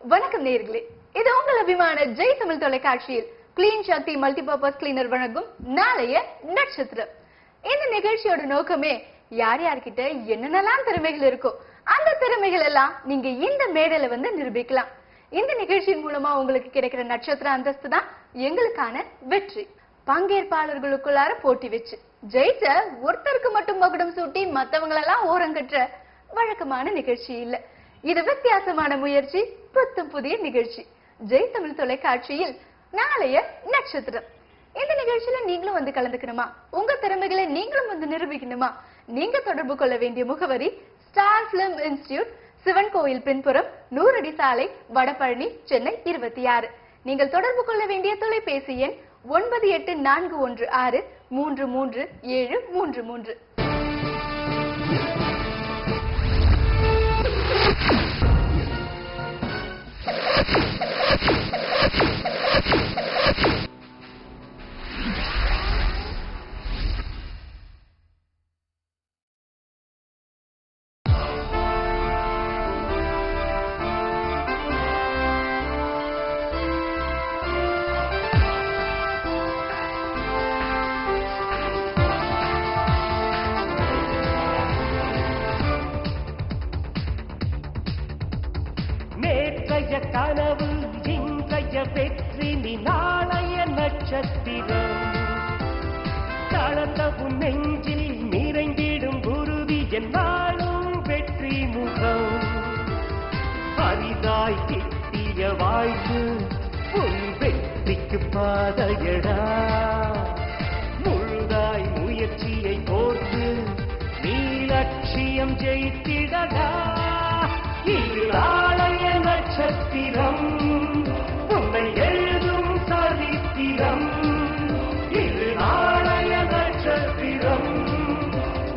வணக்கம் நேயர்களே, இது உங்கள் அபிமான ஜெய் தமிழ் தொலைக்காட்சியில் கிளீன் சக்தி மல்டிபர்பஸ் கிளீனர் வழங்கும் நாளைய நட்சத்திரம். இந்த நிகழ்ச்சியோட நோக்கமே யார் யார்கிட்ட என்னென்னலாம் திறமைகள் இருக்கோ அந்த திறமைகள் எல்லாம் நீங்க இந்த மேடையில வந்து நிரூபிக்கலாம். இந்த நிகழ்ச்சியின் மூலமா உங்களுக்கு கிடைக்கிற நட்சத்திர அந்தஸ்து தான் எங்களுக்கான வெற்றி. பங்கேற்பாளர்களுக்குள்ளார போட்டி வச்சு ஜெயிச்ச ஒருத்தருக்கு மட்டும் மகுடம் சூட்டி மத்தவங்களெல்லாம் ஓரங்கற்ற வழக்கமான நிகழ்ச்சி இல்ல. இது வித்தியாசமான முயற்சி, புத்தம் புதிய நிகழ்ச்சி. ஜெய் தமிழ் தொலைக்காட்சியில் நாளைய நட்சத்திரம். இந்த நிகழ்ச்சியில நீங்களும் வந்து கலந்துக்கணுமா? உங்க திறமைகளை நீங்களும் வந்து நிரூபிக்கணுமா? நீங்க தொடர்பு கொள்ள வேண்டிய முகவரி ஸ்டார் பிலிம் இன்ஸ்டிடியூட், சிவன் கோயில் பின்புறம், 100 அடி சாலை, வடபழனி, சென்னை 26. நீங்கள் தொடர்பு கொள்ள வேண்டிய தொலைபேசி எண் 9841633733. கனவு இன்றைய வெற்றி நீ நாளைய நட்சத்திரம். தளர்ந்த உன் நெஞ்சில் நிறைந்திடும் உறுதி என்னாலும் வெற்றி முகம். அரிதாய் கிட்டிய வாய்ப்பு உன் வெற்றிக்கு பாதையடா. முழுதாய் முயற்சியை கோர்த்து நீ லட்சியம் ஜெயித்திடடா. இது நாளைய நட்சத்திரம், உன்னை எழுதும் சரித்திரம். இது நாளைய நட்சத்திரம்,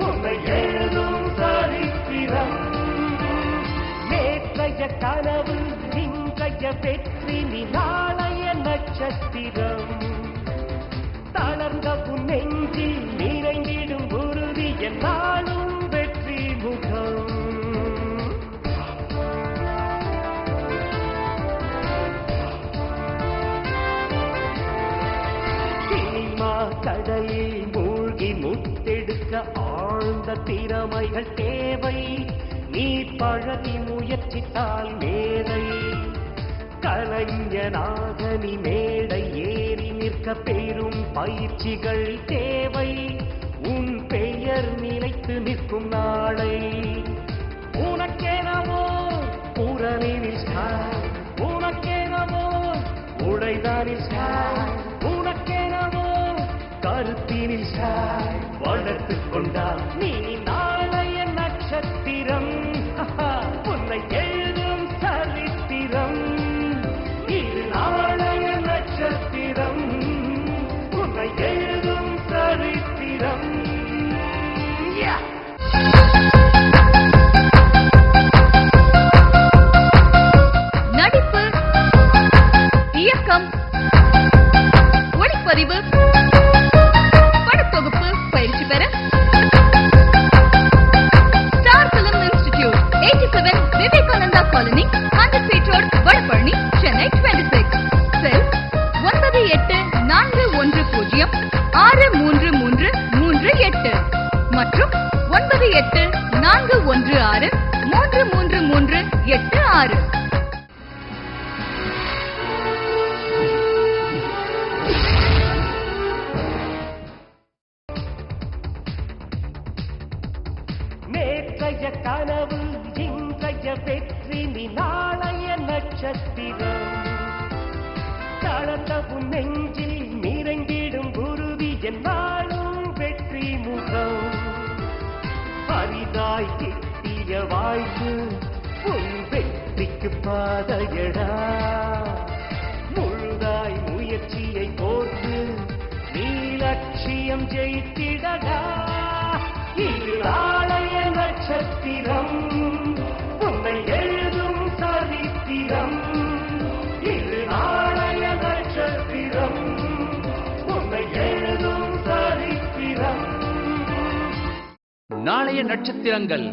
உன்னை எழுதும் சரித்திரம். நேற்றைய கனவு இன்றைய வெற்றி நீ நாளைய நட்சத்திரம். தளர்ந்த உன் நெஞ்சில் நிறைந்திடும் உறுதி என்னாலும் வெற்றி முகம். கடலில் மூழ்கி முத்தெடுக்க ஆழ்ந்த திறமைகள் தேவை. நீ பழகி முயற்சித்தால் மேதை. கலைஞனாக நீ மேடை ஏறி நிற்க பெரும் பயிற்சிகள் தேவை. உன் பெயர் நிலைத்து நிற்கும் நாளை உனக்கேனவோ புறனில் ஸ்டார், உனக்கேனவோ உடைதானில் ஸ்டார், உனக்கேனவோ கருத்தினில் ஸ்டார் வளர்த்துக் கொண்டால் நீ நாளைய நட்சத்திரம். உன்னை எழுதும் சரித்திரம். இது நாளைய நட்சத்திரம், உன்னை எழுதும் சரித்திரம். நடிப்பு, இயக்கம், ஒளிப்பதிவு, படத்தொகுப்பு பயிற்சி பெற star film institute, 87 Vivekananda colony, Gandhipet road, Vadapalani, Chennai 26. Cell 9841063338 மற்றும் 9841633386. நேற்றைய கனவு இன்றைய வெற்றி நீ நாளைய நட்சத்திரம். தளர்ந்த உன் நெஞ்சில் நிறைந்திடும் உறுதி என்னாலும் வெற்றி முகம். அரிதாய் கிட்டிய வாய்ப்பு உன் வெற்றிக்கு பாதையடா. முழுதாய் முயற்சியை கோர்த்து நீ லட்சியம் ஜெயித்திடடா. இது நாளைய நட்சத்திரம், உன்னை எழுதும் சரித்திரம். இது நாளைய நட்சத்திரம், உன்னை எழுதும் சரித்திரம். நாளைய நட்சத்திரங்கள்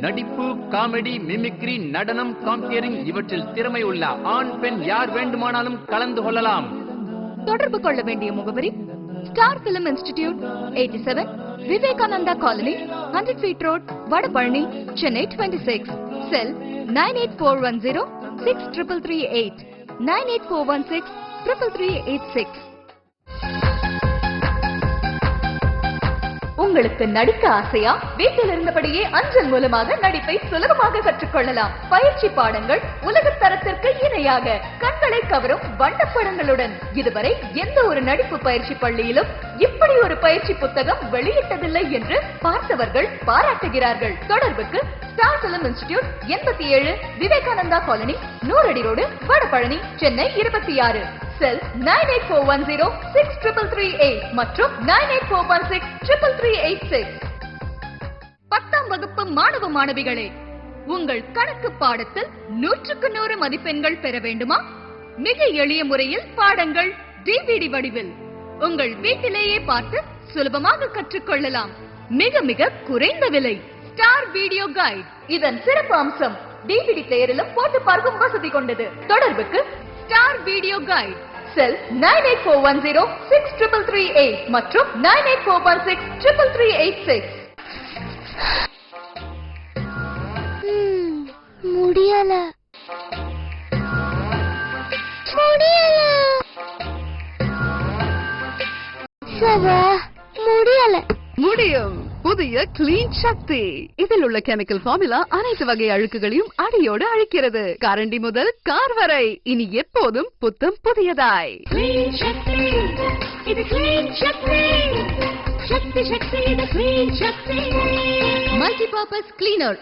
நடிப்பு, காமெடி, மிமிக்ரி, நடனம், காம்பியரிங் இவற்றில் திறமை உள்ள ஆண் பெண் யார் வேண்டுமானாலும் கலந்து கொள்ளலாம். தொடர்பு கொள்ள வேண்டிய முகவரி star film institute, 87 Vivekananda colony, 100 feet road, Vadapalani, Chennai 26. Cell 9841063338, 9841633386. உங்களுக்கு நடிக்க ஆசையா? வீட்டில் இருந்தபடியே அஞ்சல் மூலமாக நடிப்பை சுலபமாக கற்றுக்கொள்ளலாம். பயிற்சி பாடங்கள் உலக தரத்திற்கு இணையாக கண்களை கவரும் வண்ணப்படங்களுடன். இதுவரை எந்த ஒரு நடிப்பு பயிற்சி பள்ளியிலும் இப்படி ஒரு பயிற்சி புத்தகம் வெளியிட்டதில்லை என்று பார்த்தவர்கள் பாராட்டுகிறார்கள். தொடர்புக்கு star film institute, 87 Vivekananda colony, 100 அடி ரோடு, வடபழனி, சென்னை 26. செல் 9841063338 மற்றும் 9841633386. 10ஆம் வகுப்பு மாணவ மாணவிகளே, உங்கள் கணக்கு பாடத்தில் 100க்கு 100 மதிப்பெண்கள் பெற வேண்டுமா? மிக எளிய முறையில் பாடங்கள் டிவிடி வடிவில் உங்கள் வீட்டிலேயே பார்த்து சுலபமாக கற்றுக்கொள்ளலாம். மிக மிக குறைந்த விலை. ஸ்டார் வீடியோ கைட் இதன் சிறப்பு அம்சம். டிவிடி பிளேயரிலும் போட்டு பார்க்கும் வசதி கொண்டது. தொடர்புக்கு ஸ்டார் வீடியோ கைட். செல் 9841063338 மற்றும் 9841633386. முடியல முடியும். புதிய கிளீன் சக்தி. இதில் உள்ள கெமிக்கல் ஃபார்முலா அனைத்து வகை அழுக்குகளையும் அடியோடு அழிக்கிறது. கரண்டி முதல் கார் வரை இனி எப்போதும் புத்தம் புதியதாய். Multipurpose cleaner